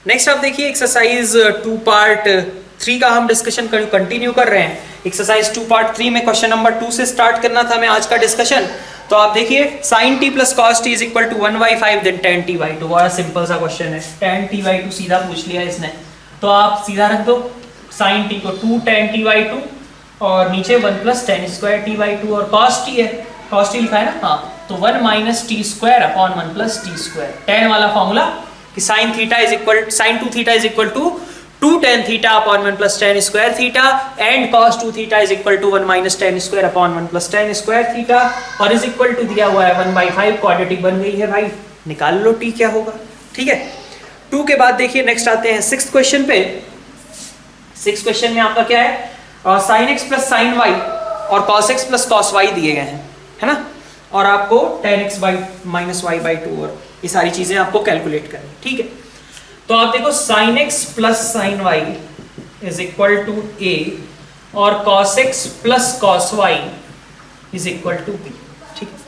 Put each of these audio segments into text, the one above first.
Next आप देखिए exercise 2 part 3 का हम डिस्कशन कंटिन्यू कर रहे हैं। एक्सरसाइज 2 पार्ट 3 में क्वेश्चन नंबर 2 से स्टार्ट करना था मैं आज का डिस्कशन। तो आप देखिए sin t plus cos t is equal to 1/5 then tan t by 2। बड़ा सिंपल सा क्वेश्चन है, tan t by 2 सीधा पूछ लिया इसने, तो आप सीधा रख दो sin t को 2 tan t by 2 और नीचे 1 plus tan square t by 2 और cos t है, cos t लिखा है ना, हाँ, तो 1 minus T square upon 1 plus t square. tan वाला फॉर्मूला कि sin theta is equal sin 2 theta is equal to 2 tan theta upon 1 plus tan square theta and cos 2 theta is equal to 1 minus tan square upon 1 plus tan square theta और is equal to दिया हुआ है 1/5। Quadratic बन गई है भाई, निकाल लो t क्या होगा। ठीक है, 2 के बाद देखिए नेक्स्ट आते हैं 6th क्वेश्चन पे। 6th क्वेश्चन में आपका क्या है, sin x plus sin y और cos x plus cos y दिए गए हैं, है ना, और आपको tan x minus y by 2 और ये सारी चीजें आपको कैलकुलेट करनी। ठीक है, तो आप देखो sin x plus sin y is equal to a और cos x plus cos y is equal to b। ठीक है,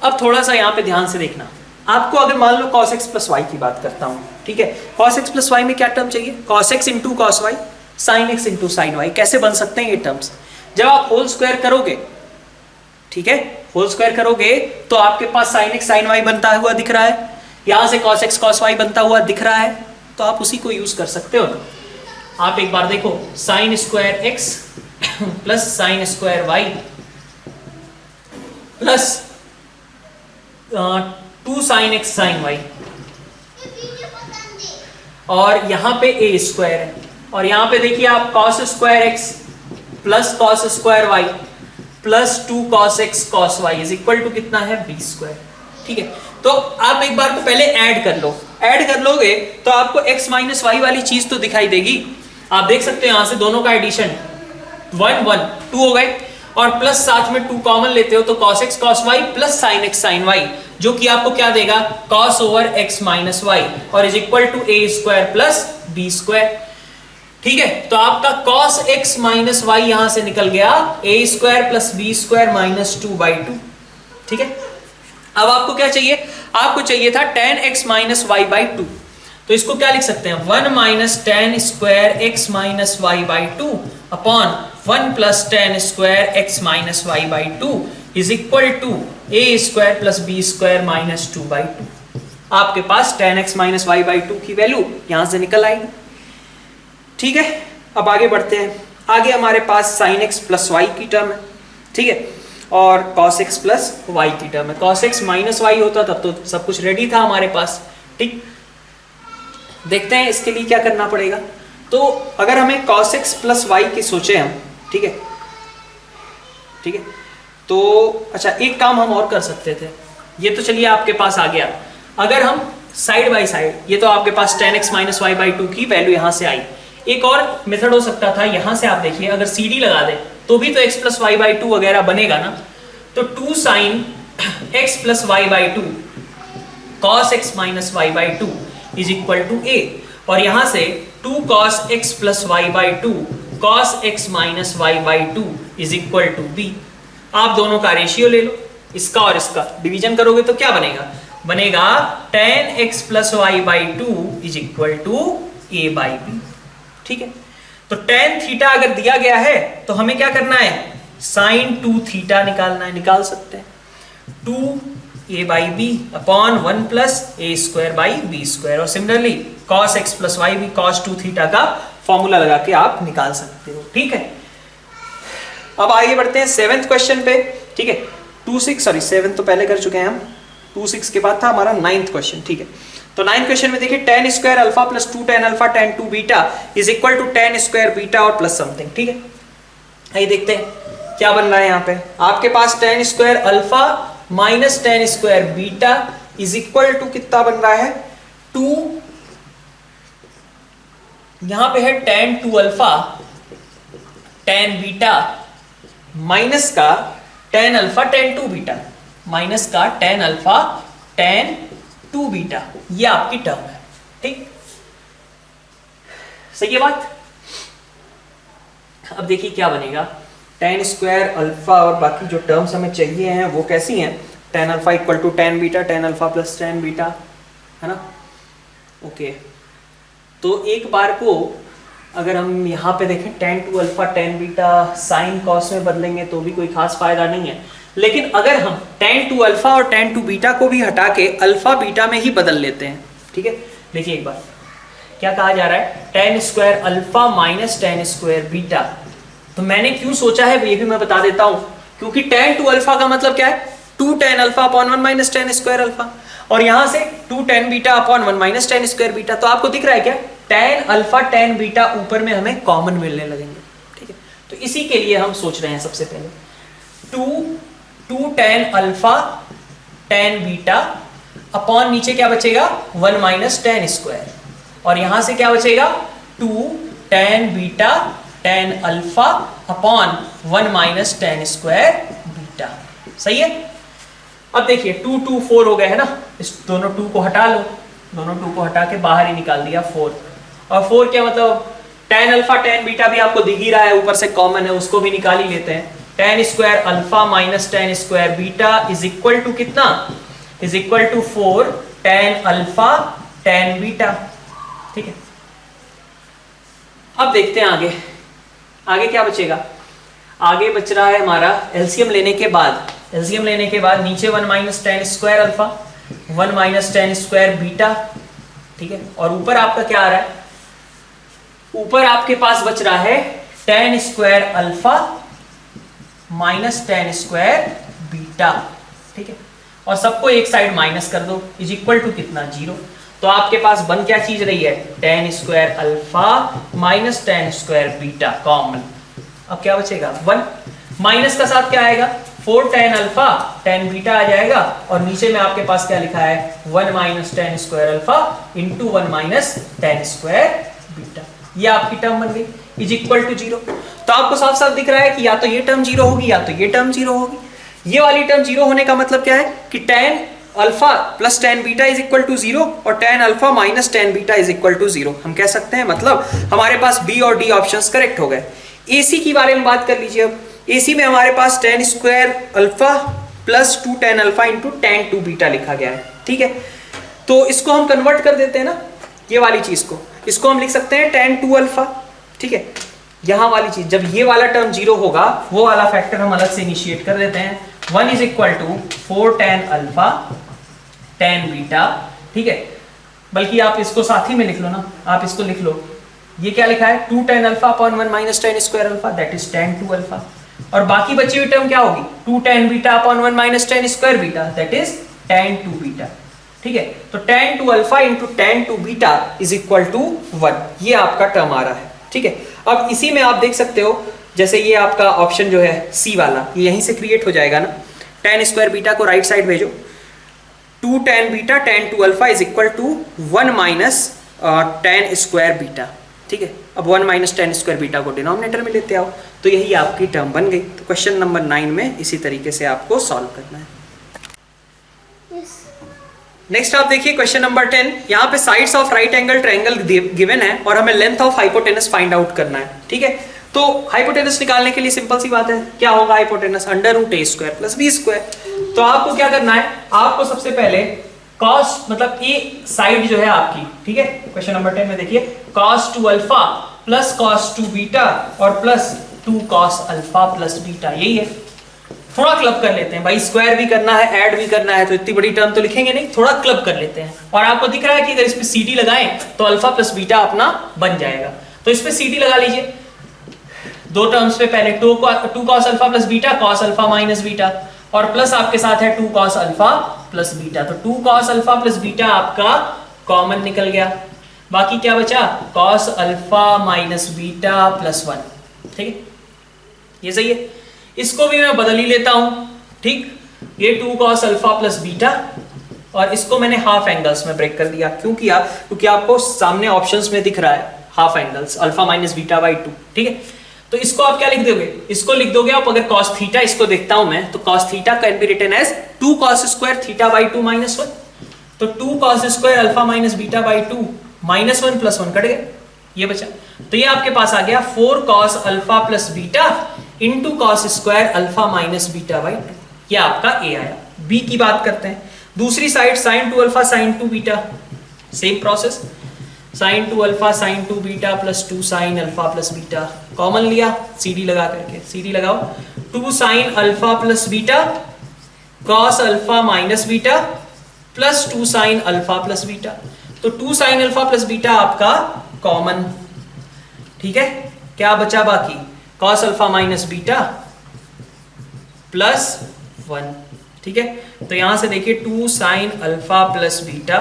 अब थोड़ा सा यहाँ पे ध्यान से देखना। आपको अगर मान लो cos x प्लस y की बात करता हूँ, ठीक है, cos x प्लस y में क्या टर्म चाहिए, cos x into cos y, sin x into sin y। कैसे बन सकते हैं ये टर्म्स, जब आप होल स्क्वायर करोगे, ठीक है, होल स्क्वायर करोगे तो आपके पास sin x sin y बनता हुआ दिख रहा है, यहां से cos x cos y बनता हुआ दिख रहा है, तो आप उसी को यूज कर सकते हो ना। आप एक बार देखो sin square x plus sin square y plus 2 sin x sin y और यहां पे a स्क्वायर है और यहां पे देखिए आप cos square x plus cos square y plus 2 cos x cos y is equal to कितना है b स्क्वायर। ठीक है, तो आप एक बार को पहले ऐड कर लो, ऐड कर लोगे तो आपको x माइनस वाई वाली चीज तो दिखाई देगी। आप देख सकते हो यहां से दोनों का एडिशन 1 1 2 हो गए और प्लस साथ में 2 कॉमन लेते हो तो cos x cos y plus sin x sin y, जो कि आपको क्या देगा cos over x minus y और is equal to a square plus b square. ठीक है, तो आपका cos x माइनस वाई यहां से निकल गया a square plus b square minus 2/2। ठीक है, अब आपको क्या चाहिए, आपको चाहिए था tan x minus y by 2, तो इसको क्या लिख सकते हैं 1 minus tan square x minus y by 2 upon 1 plus tan square x minus y by 2 is equal to a square plus b square minus 2/2। आपके पास tan x minus y by 2 की value यहां से निकल आएगी। ठीक है, अब आगे बढ़ते हैं। आगे हमारे पास sin x प्लस y की टर्म है, ठीक है, और cos x प्लस y की टर्म है। cos x माइनस y होता तब तो सब कुछ रेडी था हमारे पास। ठीक, देखते हैं इसके लिए क्या करना पड़ेगा। तो अगर हमें cos x प्लस y की सोचे हम, ठीक है, ठीक है, तो अच्छा एक काम हम और कर सकते थे, ये तो चलिए आपके पास आ गया। अगर हम साइड बाय साइड, ये तो आपके पास tan x minus y by 2 की वैल्यू यहां से आई। एक और मेथड हो सकता था, यहां से आप देखिए अगर CD लगा दे तो भी तो x प्लस वाई बाई 2 वगैरह बनेगा ना, तो 2 sine x plus y by 2 cos x minus y by 2 is equal to a और यहां से 2 cos x plus y by 2 cos x minus y by 2 is equal to b। आप दोनों का रेशियो ले लो, इसका और इसका डिवीजन करोगे तो क्या बनेगा, बनेगा tan x plus y by 2 is equal to a by b। ठीक है, तो tan थीटा अगर दिया गया है तो हमें क्या करना है, sin 2 थीटा निकालना है, निकाल सकते हैं 2a by B upon 1 plus a square by B square और similarly cos x plus Y भी cos 2 थीटा का फॉर्मूला लगा के आप निकाल सकते हो। ठीक है, अब आगे बढ़ते हैं 7th क्वेश्चन पे। ठीक है, 7 तो पहले कर चुके हैं हम, 2 6 के बाद था हमारा 9th क्वेश्चन। ठीक है, तो 9th क्वेश्चन में देखिए tan square alpha plus 2 tan alpha tan 2 beta is equal to tan square beta और प्लस समथिंग। ठीक है, आइए देखते हैं क्या बन रहा है यहाँ पे। आपके पास tan square alpha minus tan square beta is equal to कितना बन रहा है 2, यहां पे है tan 2 alpha tan beta minus का tan alpha tan 2 beta minus का tan अल्फा tan 2 बीटा, ये आपकी टर्म है। ठीक, सही है बात। अब देखिए क्या बनेगा, tan स्क्वायर अल्फा और बाकी जो टर्म्स हमें चाहिए हैं वो कैसी हैं, tan alpha equal to tan beta tan alpha plus tan beta, है ना। ओके, तो एक बार को अगर हम यहाँ पे देखें tan two alpha tan beta sine cos में बदलेंगे तो भी कोई खास फायदा नहीं है, लेकिन अगर हम tan टू अल्फा और tan टू बीटा को भी हटा के अल्फा बीटा में ही बदल लेते हैं, ठीक है। देखिए एक बार क्या कहा जा रहा है, tan square alpha minus tan square beta. तो मैंने क्यों सोचा है ये भी मैं बता देता हूं, क्योंकि tan टू अल्फा का मतलब क्या है, 2 tan alpha upon 1 minus tan square alpha, और यहां से 2 tan beta upon 1 minus tan square beta. तो आपको दिख रहा है क्या, tan अल्फा tan बीटा ऊपर में हमें कॉमन मिलने लगेंगे, ठीक है। तो इसी के लिए हम सोच रहे हैं सबसे पहले 2 tan alpha tan beta upon नीचे क्या बचेगा 1 माइनस tan स्क्वायर, और यहां से क्या बचेगा 2 tan beta tan alpha upon 1 minus tan square beta. सही है। अब देखिए 2 2 4 हो गए है ना, इस दोनों 2 को हटा लो, दोनों 2 को हटा के बाहर ही निकाल दिया 4, और 4 क्या मतलब tan अल्फा tan बीटा भी आपको दिख ही रहा है, ऊपर से कॉमन है, उसको भी निकाल ही लेते हैं। tan square alpha minus tan square beta is equal to कितना, is equal to 4 tan alpha tan beta, ठीक है। अब देखते हैं आगे, आगे क्या बचेगा, आगे बच रहा है हमारा एलसीएम लेने के बाद, एलसीएम लेने के बाद नीचे 1 minus tan square alpha 1 minus tan square beta, ठीक है। और ऊपर आपका क्या आ रहा है, ऊपर आपके पास बच रहा है tan square alpha minus tan square beta, ठीक है। और सबको एक साइड माइनस कर दो, इज इक्वल टू कितना 0। तो आपके पास बन क्या चीज रही है, tan square alpha minus tan square beta common. अब क्या बचेगा 1, माइनस का साथ क्या आएगा 4 tan अल्फा tan बीटा आ जाएगा, और नीचे में आपके पास क्या लिखा है 1 minus tan square alpha into 1 minus tan square beta. ये आपकी टर्म बन गई, इज इक्वल टू 0। तो आपको साफ साफ दिख रहा है कि या तो ये टर्म 0 होगी या तो ये टर्म 0 होगी। ये वाली टर्म 0 होने का मतलब क्या है कि tan alpha plus tan beta is equal to 0 और tan alpha minus tan beta is equal to 0। हम कह सकते हैं मतलब हमारे पास बी और डी ऑप्शंस करेक्ट हो गए। एसी की बारे में बात कर लीजिए। अब एसी में हमारे पास tan square alpha plus 2 tan alpha into tan 2 beta लिखा गया है, ठीक है। तो इसको हम कन्वर्ट कर देते हैं ना, ये वाली चीज को, इसको हम लिख सकते हैं tan 2 अल्फा, ठीक है। यहां वाली चीज जब ये वाला टर्म 0 होगा, वो वाला फैक्टर हम अलग से इनिशिएट कर देते हैं। 1 is equal to 4 tan alpha tan beta, ठीक है। बल्कि आप इसको साथ ही में लिख लो ना, आप इसको लिख लो, ये क्या लिखा है 2 tan alpha upon 1 minus tan square alpha, that is tan 2 alpha. और बाकी बची हुई टर्म क्या होगी 2 tan beta upon 1 minus tan square beta, that is tan 2 beta, ठीक है। तो tan 2 alpha into tan 2 beta is equal to 1, ये आपका टर्म आ रहा है, ठीक है। अब इसी में आप देख सकते हो, जैसे ये आपका ऑप्शन जो है सी वाला, ये यहीं से क्रिएट हो जाएगा ना। tan स्क्वायर बीटा को राइट साइड भेजो, 2 tan beta tan 2 alpha is equal to 1 minus tan square beta, ठीक है। अब 1 माइनस tan स्क्वायर बीटा को डिनोमिनेटर में लेते आओ, तो यही आपकी टर्म बन गई। तो क्वेश्चन नंबर 9 में इसी तरीके से आपको सॉल्व करना है। नेक्स्ट आप देखिए क्वेश्चन नंबर 10। यहाँ पे sides of right angle triangle given है और हमें length of hypotenuse find out करना है, ठीक है। तो हाइपोटेनस निकालने के लिए सिंपल सी बात है, क्या होगा hypotenuse under root a square plus b square. तो आपको क्या करना है, आपको सबसे पहले cos मतलब a साइड जो है आपकी, ठीक है। क्वेश्चन नंबर 10 में देखिए cos 2 alpha plus cos 2 beta और plus 2 cos alpha plus beta, यही है। थोड़ा क्लब कर लेते हैं भाई, स्क्वायर भी करना है ऐड भी करना है, तो इतनी बड़ी टर्म तो लिखेंगे नहीं, थोड़ा क्लब कर लेते हैं। और आपको दिख रहा है कि अगर इस पे सी लगाएं तो अल्फा प्लस बीटा अपना बन जाएगा। तो इस पे सी लगा लीजिए दो टर्म्स पे, पहले 2 cos alpha plus beta cos alpha minus beta, और प्लस आपके साथ है 2 cos अल्फा प्लस बीटा। तो 2 cos अल्फा प्लस बीटा आपका कॉमन निकल गया, बाकी क्या बचा cos alpha minus beta plus 1, ठीक है। ये सही है। इसको भी मैं बदल ही लेता हूं, ठीक। ये 2 cos अल्फा प्लस बीटा, और इसको मैंने हाफ एंगल्स में ब्रेक कर दिया। क्यों किया, क्योंकि आपको सामने ऑप्शंस में दिख रहा है half angles alpha minus beta by 2, ठीक है। तो इसको आप क्या लिख दोगे, इसको लिख दोगे आप, अगर cos थीटा इसको देखता हूं मैं, तो cos theta can be written as 2 cos square theta by 2 minus 1। तो 2 cos square alpha minus beta by 2 minus 1 plus 1 cut गए, ये बचा। तो ये आपके पास आ गया 4 cos alpha plus beta into cos square alpha minus beta by 2, ये आपका ए आया। बी की बात करते हैं, दूसरी side sin 2 alpha sin 2 beta, same process. Sine 2 alpha sine 2 beta plus 2 sine alpha plus beta, common लिया CD लगा करके, CD लगाओ 2 sine alpha plus beta cos alpha minus beta plus 2 sine alpha plus beta. तो 2 sine alpha plus beta आपका common, ठीक है। क्या बचा बाकी, cos alpha minus beta plus 1, ठीक है। तो यहां से देखिए 2 साइन अल्फा प्लस बीटा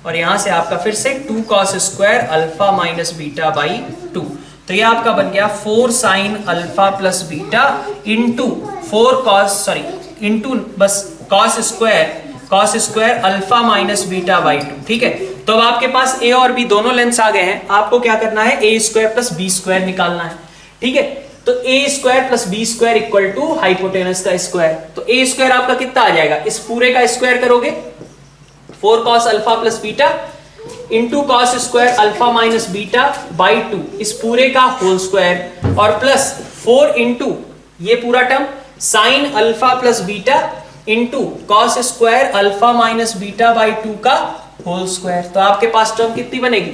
और यहां से आपका फिर से 2 cos square alpha minus beta by 2। तो ये आपका बन गया 4 sine alpha plus beta into 4 cos into बस cos square alpha minus beta by 2, ठीक है। तो अब आपके पास ए और बी दोनों लेंथ्स आ गए हैं, आपको क्या करना है, A square plus B square निकालना है, ठीक है। तो A square plus B square equal to hypotenuse का स्क्वायर। तो ए स्क्वायर आपका कितना आ जाएगा, इस पूरे का स्क्वायर करोगे 4 cos alpha plus beta into cos square alpha minus beta by 2, इस पूरे का होल स्क्वायर और प्लस 4 इंटू ये पूरा term sign alpha plus beta into cos square alpha minus beta by 2 का होल स्क्वायर। तो आपके पास टर्म कितनी बनेगी,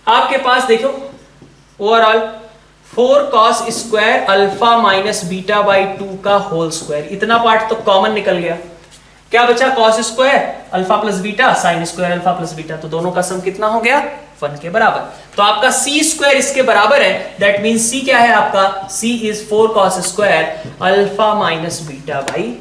आपके पास देखो overall 4 cos square alpha minus beta by 2 का होल स्क्वायर, इतना पार्ट तो कॉमन निकल गया। क्या बचा, cos square alpha plus beta sine square alpha plus beta, तो दोनों का सम कितना हो गया, 1 के बराबर। तो आपका सी स्क्वायर इसके बराबर है, दैट मींस सी क्या है आपका, C is 4 cos square alpha minus beta by,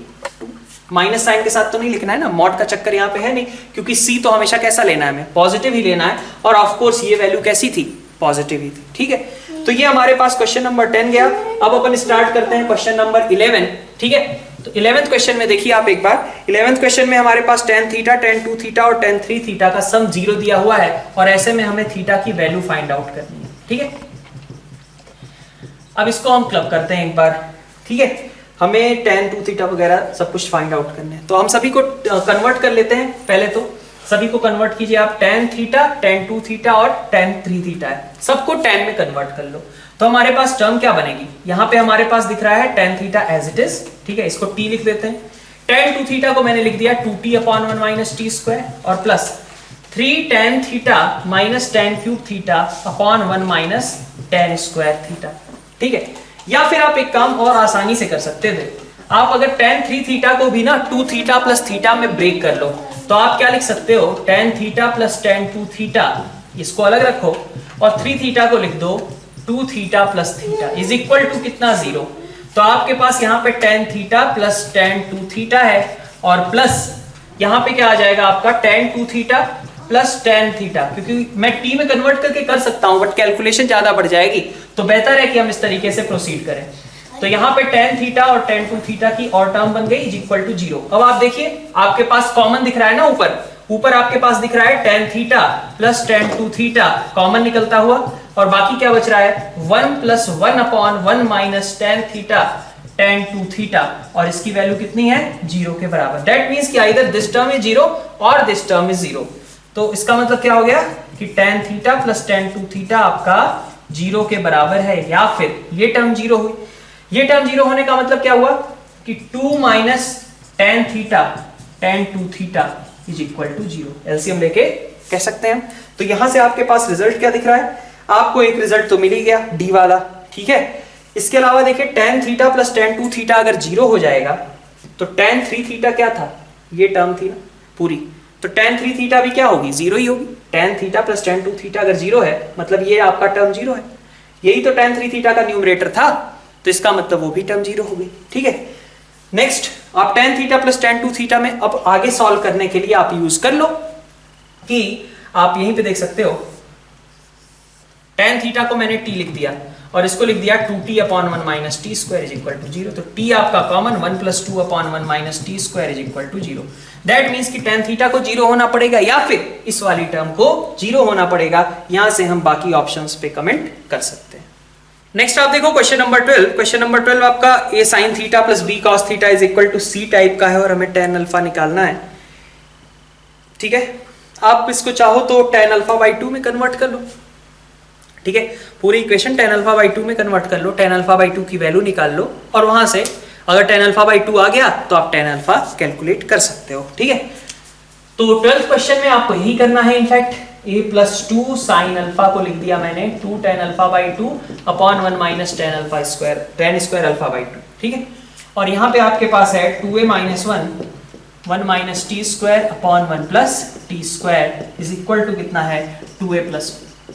minus sine के साथ तो नहीं लिखना है ना, मॉड का चक्कर यहाँ पे है नहीं, क्योंकि सी तो हमेशा कैसा लेना है, हमें पॉजिटिव ही लेना है। और ऑफ कोर्स ये वैल्यू कैसी थी, पॉजिटिव ही थी, ठीक है। तो ये हमारे पास क्वेश्चन नंबर 10 गया। अब अपन स्टार्ट करते हैं क्वेश्चन नंबर 11, ठीक है। तो 11th क्वेश्चन में देखिए आप एक बार, 11th क्वेश्चन में हमारे पास tan थीटा tan 2 थीटा और tan 3 थीटा का सम 0 दिया हुआ है और ऐसे में हमें थीटा की वैल्यू फाइंड आउट करनी है, ठीक है। अब इसको हम क्लब करते हैं एक बार, ठीक है। हमें tan 2 थीटा वगैरह सब कुछ फाइंड आउट करना है, तो हम सभी को कन्वर्ट कर लेते हैं। पहले तो सभी को कन्वर्ट कीजिए आप, tan थीटा tan 2 थीटा और tan 3 थीटा है, सबको tan में कन्वर्ट कर लो। तो हमारे पास टर्म क्या बनेगी, यहाँ पे हमारे पास दिख रहा है tan theta as it is, ठीक है, इसको t लिख देते हैं। tan 2 थीटा को मैंने लिख दिया 2t upon 1 minus T square और plus 3 tan theta minus tan cube theta upon 1 minus tan square theta, ठीक है। या फिर आप एक काम और आसानी से कर सकते थे, आप अगर tan 3 थीटा को भी ना 2 थीटा प्लस थीटा में ब्रेक कर लो, तो आप क्या लिख सकते हो, tan theta plus tan 2 theta, इसको अलग रखो और 3 थीटा को लिख दो 2 theta plus theta is equal to कितना, 0। तो आपके पास यहाँ पे tan theta plus tan 2 theta है और प्लस यहाँ पे क्या आ जाएगा आपका tan 2 theta plus tan theta, क्योंकि मैं t में कन्वर्ट करके कर सकता हूं बट कैलकुलेशन ज्यादा बढ़ जाएगी, तो बेहतर है कि हम इस तरीके से प्रोसीड करें। तो यहाँ पे tan थीटा और tan 2 थीटा की और टर्म बन गई इज इक्वल टू 0। अब आप देखिए आपके पास कॉमन दिख रहा है ना, ऊपर आपके पास दिख रहा है tan theta plus tan 2 theta common निकलता हुआ और बाकी क्या बच रहा है 1 plus 1 upon 1 minus tan theta tan 2 theta और इसकी वैल्यू कितनी है, 0 के बराबर। दैट मींस कि आइदर दिस टर्म इज 0 और दिस टर्म इज 0। तो इसका मतलब क्या हो गया कि tan theta plus tan 2 theta आपका 0 के बराबर है, या फिर ये टर्म 0 हुई। ये टर्म 0 होने का मतलब क्या हुआ कि 2 minus tan theta tan 2 theta is equal to 0। LCM लेके कह सकते हैं हम। तो यहां से आपके पास रिजल्ट क्या दिख रहा है, आपको एक रिजल्ट तो मिल ही गया डी वाला, ठीक है। इसके अलावा देखिए tan theta plus tan 2 theta अगर 0 हो जाएगा तो tan 3 थीटा क्या था, ये टर्म थी ना पूरी, तो tan 3 थीटा भी क्या होगी, 0 ही होगी। tan theta plus tan 2 theta अगर 0 है मतलब ये आपका टर्म 0 है, यही तो tan 3 थीटा का न्यूमरेटर था, तो इसका मतलब वो भी टर्म 0 हो गई, ठीक है। नेक्स्ट आप tan theta plus tan 2 theta में अब आगे सॉल्व करने के लिए आप यूज कर लो कि आप यहीं पे देख सकते हो tan थीटा को मैंने t लिख दिया और इसको लिख दिया 2t upon 1 minus T square is equal to 0। तो t आपका common 1 plus 2 upon 1 minus T square is equal to 0। That means कि tan थीटा को 0 होना पड़ेगा या फिर इस वाली टर्म को 0 होना पड़ेगा। यहां से हम बाकी ऑप्शंस पे कमेंट कर सकते हैं। नेक्स्ट आप देखो क्वेश्चन नंबर 12। क्वेश्चन नंबर 12 आपका a sin theta plus b cos theta is equal to c type का है और हमें tan अल्फा निकालना है, ठीक है। आप इसको चाहो तो tan अल्फा बाई 2 में कन्वर्ट कर लो, ठीक है। पूरी इक्वेशन tan अल्फा बाई 2 में कन्वर्ट कर लो, tan अल्फा बाई 2 की वैल्यू निकाल लो और वहां से अगर tan अल्फा बाई 2 आ गया तो आप tan अल्फा कैलकुलेट कर सकते हो, ठीक है। तो 12th क्वेश्चन में आपको यही करना है in fact, a plus 2 sine alpha को लिख दिया मैंने 2 tan alpha by 2 upon 1 minus tan alpha square tan square alpha by 2, ठीक है। और यहाँ पे आपके पास है 2a minus 1 minus T square upon 1 plus t square is equal to कितना है 2a प्लस 2,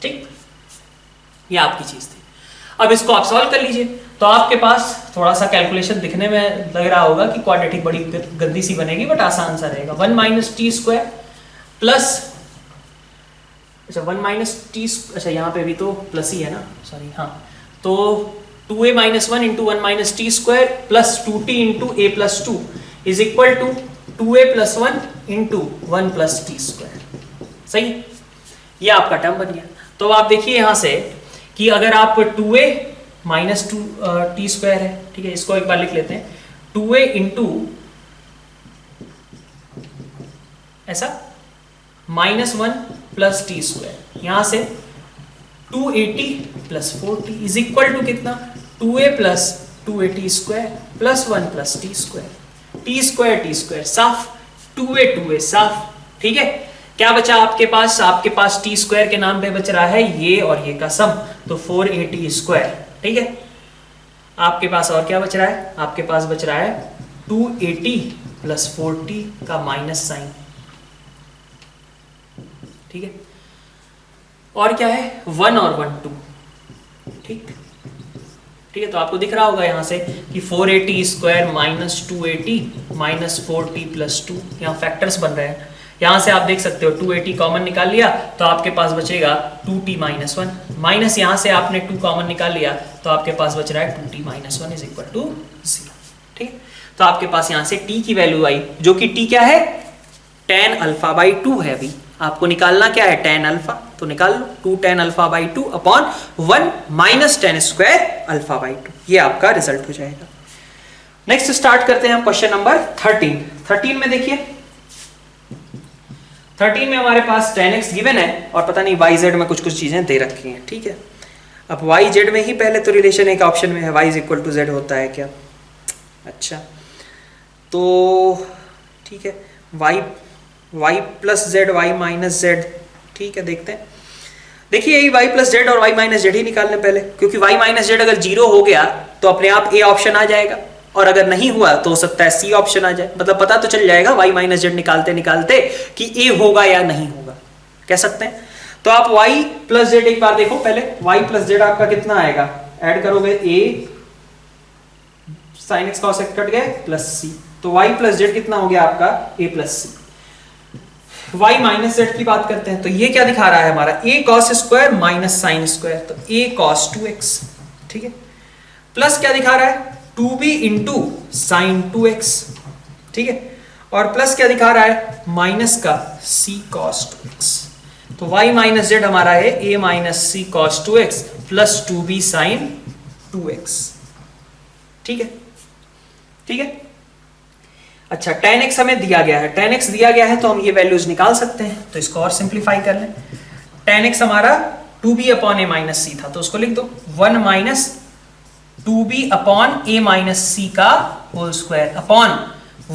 ठीक। ये आपकी चीज थी। अब इसको आप सॉल्व कर लीजिए। तो आपके पास थोड़ा सा कैलकुलेशन दिखने में लग रहा होगा कि क्वाड्रेटिक बड़ी गंदी सी बनेगी, बट आसान सा रहेगा। 1 माइनस टी स्क्वायर प्लस, अच्छा 1 माइनस टी, अच्छा यहाँ पे भी तो प्लस ही है ना, सॉरी, हाँ। तो 2a minus 1 into 1 minus T square plus 2t into a plus 2 is equal to 2a plus 1 into 1 plus t square, सही। ये आपका टर्म बन गया। तो आप देखिए यहां से कि अगर आप 2a माइनस 2 टी स्क्वायर है, ठीक है, इसको एक बार लिख लेते हैं 2a इंटू ऐसा माइनस 1 प्लस टी स्क्वायर, यहां से 280 plus 4t is equal to कितना 2a plus 2a square plus 1 plus t square, T square साफ, 2a साफ, ठीक है। क्या बचा आपके पास टी स्क्वायर के नाम पे बच रहा है ये और ये का सम, तो 480 स्क्वायर, ठीक है। आपके पास और क्या बच रहा है, आपके पास बच रहा है 280 प्लस 4t का माइनस साइन, ठीक है। और क्या है 1 और 1 2, ठीक है। तो आपको दिख रहा होगा यहां से कि 480 square minus 280 minus 4t plus 2, यहाँ फैक्टर्स बन रहे हैं। यहां से आप देख सकते हो 280 कॉमन निकाल लिया तो आपके पास बचेगा 2t माइनस 1, माइनस यहां से आपने 2 कॉमन निकाल लिया तो आपके पास बच रहा है 2t minus 1 is equal to 0, ठीक है। तो आपके पास यहां से t की वैल्यू आई, जो कि t क्या है tan अल्फा बाई 2 है। अभी आपको निकालना क्या है tan अल्फा, तो निकाल लो 2 tan alpha by 2 upon 1 minus tan square alpha by 2, ये आपका रिजल्ट हो जाएगा। नेक्स्ट स्टार्ट करते हैं हम क्वेश्चन नंबर 13 में देखिए 13 में हमारे पास tan x गिवन है और पता नहीं yz में कुछ चीजें दे रखी हैं, ठीक है। अब yz में ही पहले तो रिलेशन एक ऑप्शन में है y is equal to z होता है क्या, अच्छा तो ठीक है y plus z y minus z, ठीक है। देखते हैं, देखिए यही y प्लस जेड और y माइनस जेड ही निकालने पहले, क्योंकि y माइनस जेड अगर 0 हो गया तो अपने आप a ऑप्शन आ जाएगा, और अगर नहीं हुआ तो हो सकता है सी ऑप्शन आ जाए, मतलब पता तो चल जाएगा y माइनस जेड निकालते निकालते कि a होगा या नहीं होगा, कह सकते हैं। तो आप y प्लस जेड एक बार देखो पहले, y प्लस जेड आपका कितना आएगा, ऐड करोगे a sine x cos x cut गए प्लस सी, तो y प्लस जेड कितना हो गया आपका a plus c. y minus z की बात करते हैं तो ये क्या दिखा रहा है हमारा a cos square minus sine square, तो a cos 2x, ठीक है। प्लस क्या दिखा रहा है 2b इंटू साइन 2x, ठीक है। और प्लस क्या दिखा रहा है माइनस का c cos 2x, तो y माइनस जेड हमारा है a minus c cos 2x plus 2b sine 2x, ठीक है, ठीक है। अच्छा tan x हमें दिया गया है, tan x दिया गया है तो हम ये वैल्यूज निकाल सकते हैं, तो इसको और सिंप्लीफाई कर लें। tan x हमारा 2b अपॉन a माइनस सी था, तो उसको लिख दो 1 minus 2b upon a minus C का होल स्क्वायर अपॉन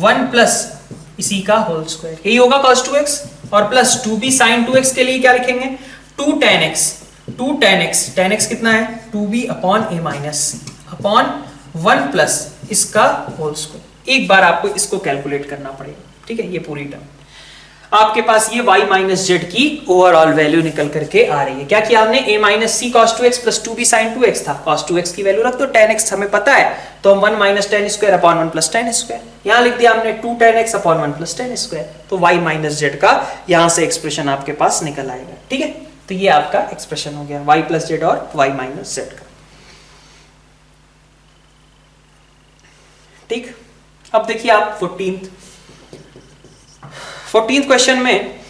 1 प्लस इसी का होल स्क्वायर, यही होगा cos 2x, और प्लस 2b sin 2x के लिए क्या लिखेंगे 2 tan x कितना है 2b upon a minus c upon 1 plus इसका होल स्क्वायर। एक बार आपको इसको कैलकुलेट करना पड़ेगा, ठीक है। ये पूरी टर्म आपके पास ये y माइनस जेड की ओवरऑल वैल्यू निकल करके आ रही है। क्या किया हमने a minus c cos 2x plus 2b sin 2x था, cos 2x की वैल्यू रख दो, tan x हमें पता है तो हम 1 minus tan square upon 1 plus tan square, यहां लिख दिया हमने 2 tan x upon 1 plus tan square, तो y माइनस जेड का यहां से एक्सप्रेशन आपके पास निकल आएगा, ठीक है। तो ये आपका एक्सप्रेशन हो गया y प्लस जेड और y माइनस जेड का, ठीक। अब देखिए आप 14th क्वेश्चन में,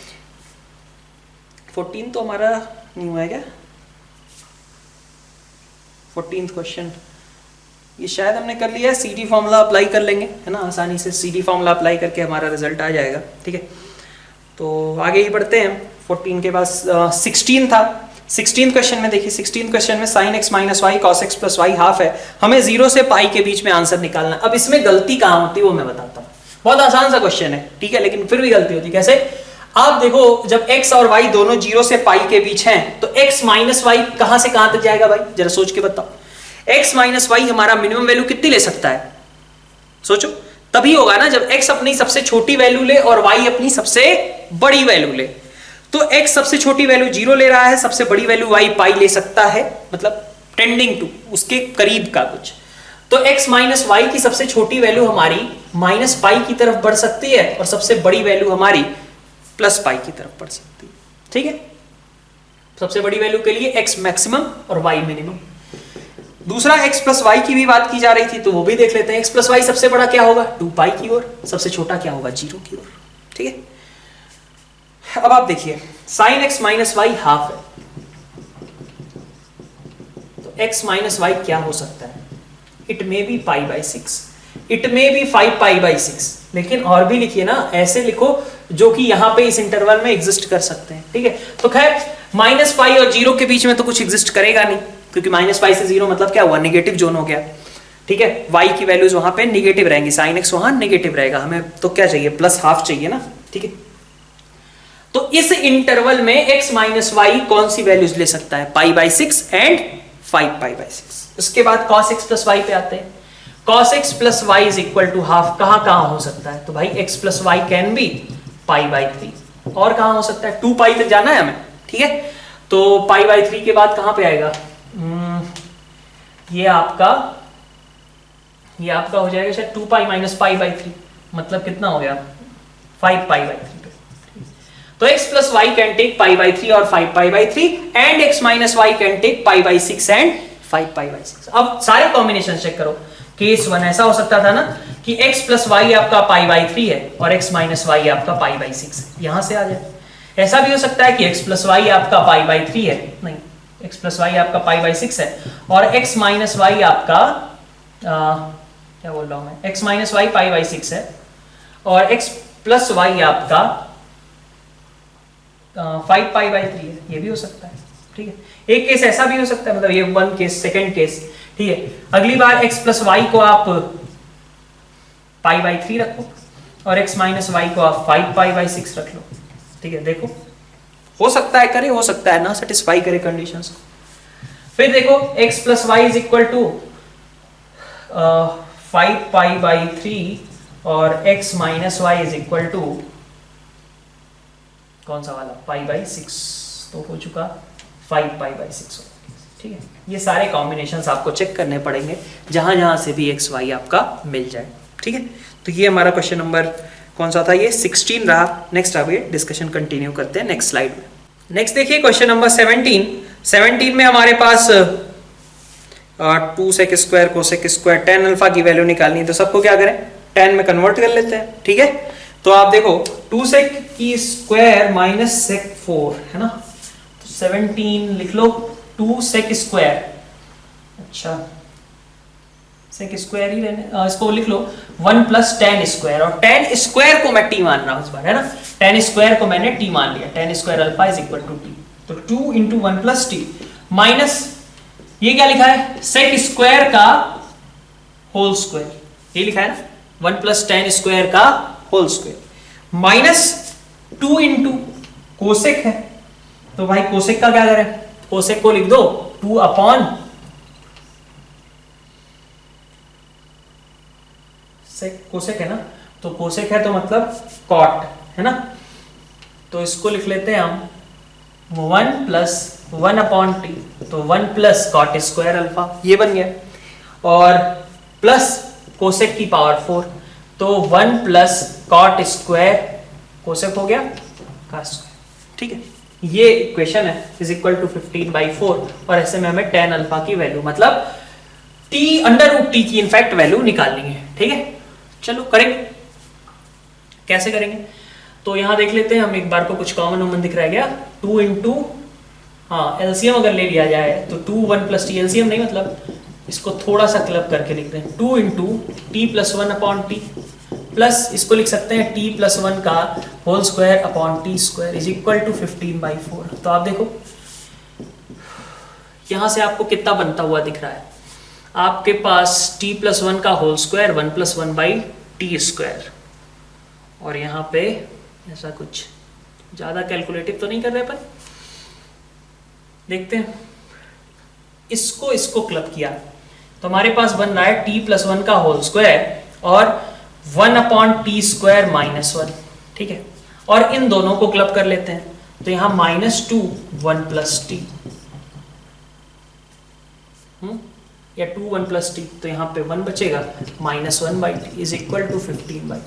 14 तो हमारा नहीं हुआ है क्या, 14th क्वेश्चन ये शायद हमने कर लिया है, सीडी फॉर्मूला अप्लाई कर लेंगे, है ना, आसानी से सीडी फॉर्मूला अप्लाई करके हमारा रिजल्ट आ जाएगा, ठीक है। तो आगे ही बढ़ते हैं, 14 के पास 16 था। 16th क्वेश्चन में देखिए, 16th क्वेश्चन में sin x minus y cos x plus y half है, हमें 0 से पाई के बीच में आंसर निकालना है। अब इसमें गलती कहाँ होती है वो मैं बताता हूँ, बहुत आसान सा क्वेश्चन है, ठीक है, लेकिन फिर भी गलती होती है। कैसे, आप देखो जब x और y दोनों 0 से पाई के बीच हैं तो x माइनस वाई कहां से कहां तक जाएगा भाई, जरा सोच के बताओ। x माइनस वाई हमारा मिनिमम वैल्यू कितनी ले सकता है, सोचो। तभी होगा ना जब x अपनी सबसे छोटी वैल्यू ले और y अपनी सबसे बड़ी वैल्यू ले। तो x सबसे छोटी वैल्यू 0 ले रहा है, सबसे बड़ी वैल्यू y पाई ले सकता है, मतलब टेंडिंग टू उसके करीब का कुछ। तो x माइनस वाई की सबसे छोटी वैल्यू हमारी माइनस पाई की तरफ बढ़ सकती है और सबसे बड़ी वैल्यू हमारी प्लस पाई की तरफ बढ़ सकती है, ठीक है। सबसे बड़ी वैल्यू के लिए x मैक्सिमम और y मिनिमम। दूसरा x प्लस वाई की भी बात की जा रही थी तो वो भी देख लेते हैं। x प्लस वाई सबसे बड़ा क्या होगा 2 पाई की ओर, सबसे छोटा क्या होगा 0 की ओर, ठीक है। अब आप देखिए sine x minus y half है, तो x माइनस वाई क्या हो सकता है, it may be pi by 6, it may be 5 pi by 6। लेकिन और भी लिखिए ना, ऐसे लिखो जो कि यहां पे इस इंटरवल में एग्जिस्ट कर सकते हैं, ठीक है। तो खैर माइनस पाई और 0 के बीच में तो कुछ एग्जिस्ट करेगा नहीं, क्योंकि माइनस पाई से 0 मतलब क्या हुआ, निगेटिव जोन हो गया, ठीक है। y की वैल्यूज वहां पे निगेटिव रहेंगी, साइन x वहां निगेटिव रहेगा, हमें तो क्या चाहिए प्लस हाफ चाहिए ना, ठीक है। तो इस इंटरवल में x माइनस वाई कौन सी वैल्यूज ले सकता है, पाई बाई 6 एंड 5 पाई बाई 6। उसके बाद cos x प्लस वाई पे आते हैं। cos x plus y is equal to half कहां कहां हो सकता है, तो भाई x plus y can be pi by 3, और कहां हो सकता है 2 पाई तक जाना है हमें, ठीक है। तो पाई बाई 3 के बाद कहां पे आएगा, ये आपका हो जाएगा शायद 2 पाई माइनस पाई बाई 3, मतलब कितना हो गया 5 पाई बाई 3। तो x plus y can take pi by 3 और 5 pi by 3 and x minus y can take pi by 6 and 5 pi by 6। अब सारे कॉम्बिनेशन चेक करो। केस 1 ऐसा हो सकता था ना कि x प्लस वाई आपका पाई बाई 3 है और x माइनस वाई आपका पाई बाई 6 है, यहां से आ जाए। ऐसा भी हो सकता है कि x प्लस वाई आपका पाई बाई 3 है, नहीं x प्लस वाई आपका पाई बाई 6 है और x माइनस वाई आपका क्या बोल रहा हूं मैं, x minus y pi by 6 है और x प्लस वाई आपका 5 पाई बाई 3 है, ये भी हो सकता है, ठीक है। एक केस ऐसा भी हो सकता है, मतलब ये 1 केस, सेकंड केस, ठीक है। अगली बार x प्लस वाई को आप पाई बाई 3 रखो और x माइनस वाई को आप 5 पाई बाई 6 रख लो, ठीक है। देखो हो सकता है करे, हो सकता है ना सेटिस्फाई करे कंडीशंस को। फिर देखो x plus y is equal to 5 pi by 3 और x minus y is equal to कौन सा वाला, पाई बाई 6 तो हो चुका, 5 पाई बाई 6, ठीक है। ये सारे कॉम्बिनेशंस आपको चेक करने पड़ेंगे जहां जहां से भी x y आपका मिल जाए, ठीक है। तो ये हमारा क्वेश्चन नंबर कौन सा था, ये 16 रहा। नेक्स्ट अब ये डिस्कशन कंटिन्यू करते हैं नेक्स्ट स्लाइड में। नेक्स्ट देखिए क्वेश्चन नंबर 17 में हमारे पास 2 sec square cosec square tan alpha की वैल्यू निकालनी है, तो सबको क्या करें tan में कन्वर्ट कर लेते हैं, ठीक है। तो आप देखो 2 सेक की स्क्वायर माइनस सेक 4 है ना, तो 17 लिख लो 2 सेक स्क्वायर, अच्छा सेक स्क्वायर ही रहने, इसको लिख लो 1 प्लस tan स्क्वायर, और tan स्क्वायर को मैं t मान रहा हूं इस बार, है ना। tan स्क्वायर को मैंने t मान लिया, tan square alpha is equal to t, तो 2 इंटू 1 प्लस टी माइनस ये क्या लिखा है सेक स्क्वायर का होल स्क्वायर, ये लिखा है ना 1 प्लस tan स्क्वायर का whole square minus 2 into cosec है, तो भाई कोसेक का क्या करें, कोसेक को लिख दो 2 अपॉन सेक, कोसेक है ना, तो कोसेक है तो मतलब कॉट है ना, तो इसको लिख लेते हैं हम 1 प्लस 1 अपॉन टी, तो 1 प्लस कॉट स्क्वायर अल्फा, ये बन गया, और प्लस कोसेक की पावर 4, तो 1 प्लस कॉट स्क्वायर कोसेक हो गया का स्क्वायर, ठीक है। ये इक्वेशन है इज इक्वल टू 15/4, और ऐसे में हमें tan अल्फा की वैल्यू मतलब t अंडर रूट टी की इनफैक्ट वैल्यू निकालनी है, ठीक है। चलो करेंगे, कैसे करेंगे, तो यहां देख लेते हैं हम एक बार को, कुछ कॉमन दिख रहा गया 2 इंटू, हाँ एलसीएम अगर ले लिया जाए तो 2 1 प्लस टी, एलसीएम नहीं मतलब इसको थोड़ा सा क्लब करके लिख रहे हैं 2 into t plus 1 upon t, plus इसको लिख सकते हैं t प्लस 1 का whole square upon t square is equal to 15/4। तो आप देखो यहां से आपको कितना बनता हुआ दिख रहा है, आपके पास t प्लस 1 का whole square 1 plus 1 by t square, और यहाँ पे ऐसा कुछ ज्यादा कैलकुलेटिव तो नहीं कर रहे अपन, देखते हैं। इसको क्लब किया तो हमारे पास बन रहा है t+1 का होल स्क्वायर और 1/t² -1, ठीक है। और इन दोनों को क्लब कर लेते हैं, तो यहां -2 1+t या 2 1+t, तो यहाँ पे 1 बचेगा, -1/t इज इक्वल टू 15/4,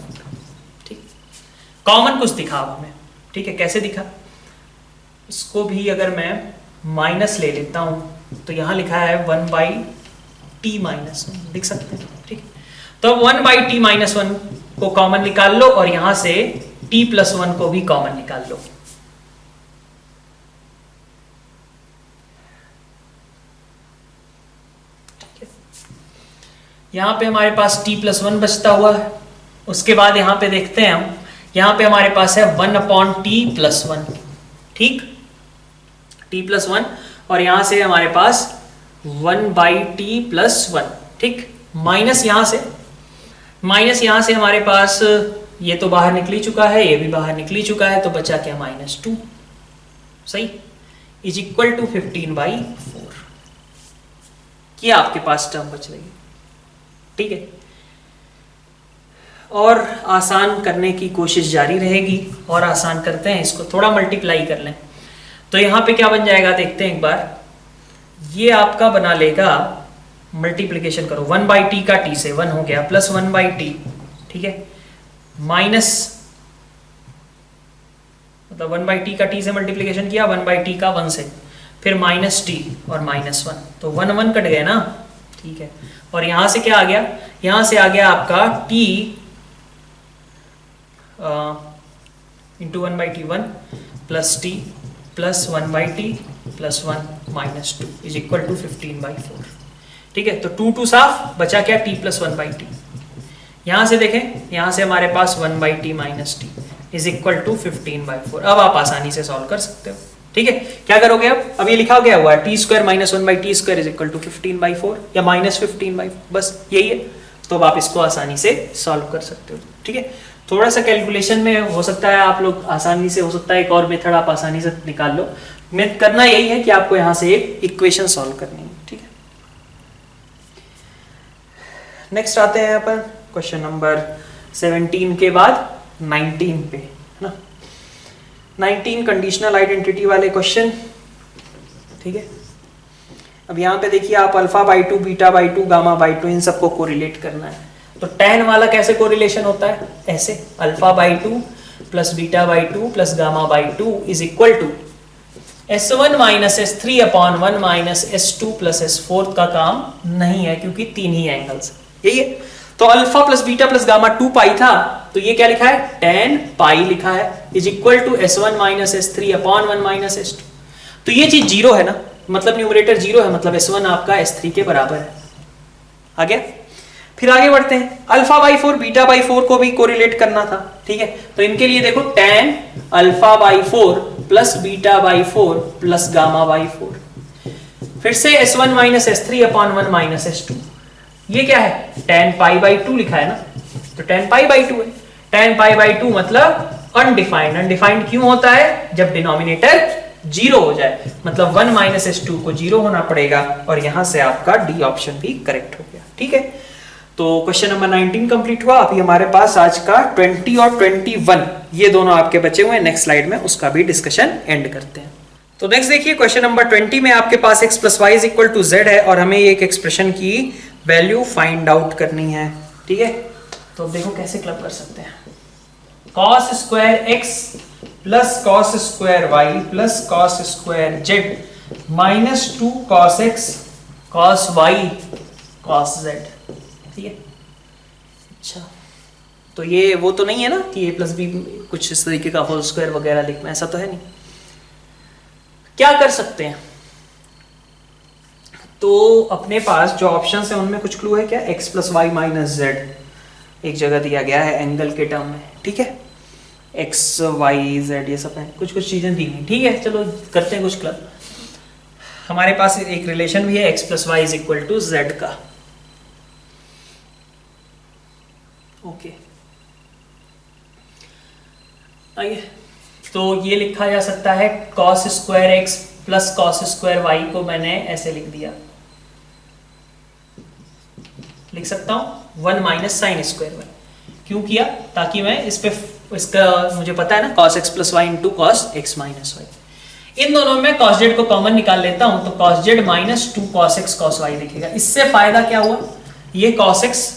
ठीक। कॉमन कुछ दिखा हमें, ठीक है। कैसे दिखा, इसको भी अगर मैं माइनस ले लेता हूं तो यहाँ लिखा है 1/t -1 लिख सकते हैं, ठीक। तो अब 1/t -1 को कॉमन निकाल लो और यहां से t+1 को भी कॉमन निकाल लो। यहाँ पे हमारे पास t+1 बचता हुआ है। उसके बाद यहाँ पे देखते हैं हम, यहाँ पे हमारे पास है 1/t+1, ठीक, t+1, और यहाँ से हमारे पास 1/t+1, ठीक। माइनस यहाँ से हमारे पास ये तो बाहर निकली चुका है, ये भी बाहर निकली चुका है, तो बचा क्या, -2, सही, इज इक्वल टू 15/4। ये आपके पास टर्म बच रही है, ठीक है। और आसान करने की कोशिश जारी रहेगी, और आसान करते हैं इसको, थोड़ा मल्टीप्लाई कर लें तो यहाँ पे क्या बन जाएगा, देखते हैं एक बार। ये आपका बना लेगा, मल्टीप्लिकेशन करो, 1/t का t से 1 हो गया, प्लस 1/t, ठीक है, माइनस, मतलब 1/t का t से मल्टीप्लिकेशन किया, 1/t का 1 से, फिर -t और -1, तो 1 1 कट गए ना, ठीक है। और यहां से क्या आ गया, यहां से आ गया आपका t into 1/t 1 plus t plus 1/t plus 1 -2 is equal to 15/4, ठीक है। तो 2 2 साफ, बचा क्या, t प्लस 1/t। यहां से देखें, यहां से हमारे पास 1/t -t is equal to 15/4। अब आप आसानी से सॉल्व कर सकते हो, ठीक है। क्या करोगे अब ये लिखा गया हुआ है t² - 1/t² is equal to 15/4 या -15/4, बस यही है। तो अब आप इसको आसानी से सॉल्व कर सकते हो, ठीक है। थोड़ा सा कैलकुलेशन में हो सकता है आप लोग आसानी से, हो सकता है एक और मेथड आप आसानी से निकाल लो। मैं करना यही है कि आपको यहां से एक इक्वेशन सॉल्व करनी है, ठीक है। नेक्स्ट आते हैं अपन क्वेश्चन नंबर 17 के बाद 19 पे, है ना। 19 कंडीशनल आइडेंटिटी वाले क्वेश्चन, ठीक है। अब यहाँ पे देखिए आप α/2, β/2, γ/2 इन सबको कोरिलेट करना है। तो tan वाला कैसे कोरिलेशन होता है, ऐसे α/2 plus β/2 plus γ/2 is equal to S1 - S3/1 - S2 plus S4 का काम नहीं है, क्योंकि 3 ही एंगल्स, यही है। तो alpha plus beta plus gamma 2π था, तो ये क्या लिखा है, tan π लिखा है, is equal to S1 - S3/1 - S2। तो ये चीज 0 है ना, मतलब न्यूमरेटर 0 है, मतलब S1 आपका S3 के बराबर है। आ गया। फिर आगे बढ़ते हैं, α/4 β/4 को भी कोरिलेट करना था, ठीक है। तो इनके लिए देखो tan α/4 प्लस β/4 प्लस γ/4, फिर से S1 - S3/1 - S2, ये क्या है, tan π/2 लिखा है ना, तो tan π/2 है। tan π/2 मतलब अनडिफाइंड। अनडिफाइंड क्यों होता है, जब डिनोमिनेटर 0 हो जाए, मतलब 1 - S2 को 0 होना पड़ेगा, और यहां से आपका डी ऑप्शन भी करेक्ट हो गया, ठीक है। तो क्वेश्चन नंबर 19 कंप्लीट हुआ। अभी हमारे पास आज का 20 और 21 ये दोनों आपके बचे हुए हैं। नेक्स्ट स्लाइड में उसका भी डिस्कशन एंड करते हैं। तो नेक्स्ट देखिए क्वेश्चन नंबर 20 में आपके पास x + y = z है, और हमें एक एक्सप्रेशन की वैल्यू फाइंड आउट करनी है, ठीक है। तो देखो कैसे क्लब कर सकते हैं, cos² x plus cos² y plus cos² z minus 2 cos x cos y cos z, ठीक है। अच्छा, तो ये वो तो नहीं है ना कि a + b कुछ इस तरीके का होल स्क्वायर वगैरह लिखना, ऐसा तो है नहीं। क्या कर सकते हैं, तो अपने पास जो ऑप्शंस हैं उनमें कुछ क्लू है क्या, x + y - z एक जगह दिया गया है एंगल के टर्म में, ठीक है। x y z ये सब है, कुछ कुछ चीजें दी हैं, ठीक है। चलो करते हैं कुछ क्लब। हमारे पास एक रिलेशन भी है x + y = z का, ओके। आइए तो ये लिखा जा सकता है cos square x plus cos square y को मैंने ऐसे लिख दिया, लिख सकता हूं 1 माइनस साइन स्क्वायर वाई। क्यों किया? ताकि मैं इस पे इसका मुझे पता है ना cos x plus Y into cos x minus Y. इन दोनों में cos z को कॉमन निकाल लेता हूं तो cos z minus 2 cos x cos y दिखेगा। इससे फायदा क्या हुआ? ये cos x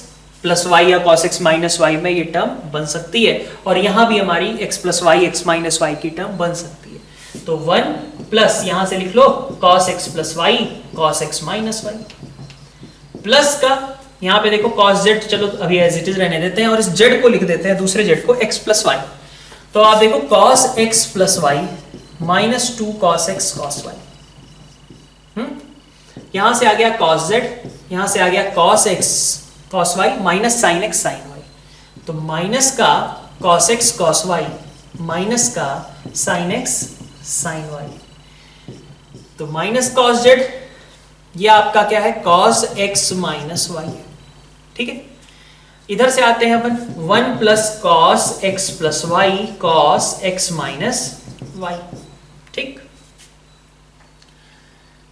प्लस वाई या cos x माइनस वाई में ये टर्म बन सकती है और यहां भी हमारी x plus y x minus y की टर्म बन सकती है। तो 1 प्लस यहां से लिख लो cos x plus y cos x minus y plus का यहां पे देखो cos z, चलो अभी एज इट इज रहने देते हैं और इस z को लिख देते हैं, दूसरे z को x प्लस वाई। तो आप देखो cos x plus y minus 2 cos x cos y। यहां से आ गया cos z, यहां से आ गया cos x cos y minus sin x sin y। तो माइनस का cos x cos y minus का sin x sin y। तो माइनस cos z ये आपका क्या है? cos x minus y। ठीक है, इधर से आते हैं अपन 1 plus cos x plus y cos x minus y। ठीक,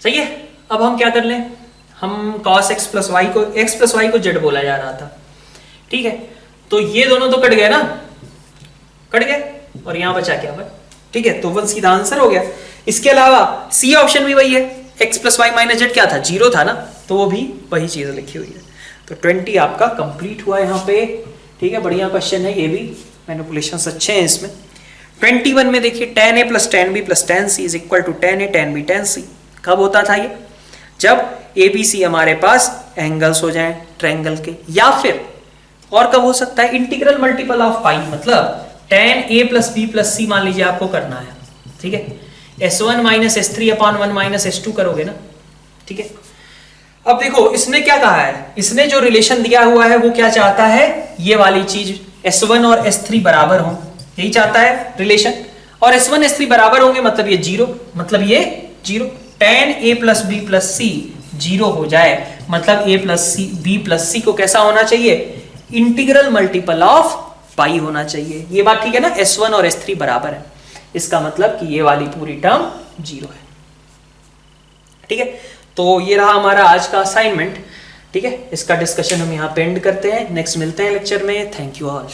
सही है। अब हम क्या कर लें, हम cos x प्लस वाई को x प्लस वाई को z बोला जा रहा था। ठीक है, तो ये दोनों तो कट गए ना, कट गए और यहां बचा क्या भाई? ठीक है, तो 1 सीधा आंसर हो गया। इसके अलावा सी ऑप्शन भी वही है, x plus y minus z क्या था? 0 था ना, तो वो भी वही चीज लिखी हुई है। तो 20 आपका कंप्लीट हुआ यहाँ पे। ठीक है, बढ़िया क्वेश्चन है ये भी, मैनिपुलेशंस अच्छे हैं इसमें। 21 में देखिए tan a plus tan b plus tan c is equal to tan a tan b tan c। कब होता था ये? जब ए बी सी हमारे पास एंगल्स हो जाएं ट्रायंगल के, या फिर और कब हो सकता है इंटीग्रल मल्टीपल ऑफ पाई, मतलब tan a plus b plus c मान लीजिए आपको करना है। ठीक है, s1 minus s3 upon 1 minus s2 करोगे ना। ठीक है, अब देखो इसने क्या कहा है, इसने जो रिलेशन दिया हुआ है वो क्या चाहता है? ये वाली चीज s1 और s3 बराबर हो, यही चाहता है रिलेशन। और s1 s3 बराबर होंगे मतलब ये 0, मतलब ये 0। tan a plus b plus c 0 हो जाए मतलब a plus c b plus c को कैसा होना चाहिए? इंटीग्रल मल्टीपल ऑफ पाई होना चाहिए। ये बात ठीक है ना, s1 और s3 बराबर है, इसका मतलब कि ये वाली पूरी टर्म 0 है। ठीक है, तो ये रहा हमारा आज का असाइनमेंट। ठीक है, इसका डिस्कशन हम यहाँ पे एंड करते हैं, नेक्स्ट मिलते हैं लेक्चर में। Thank you all.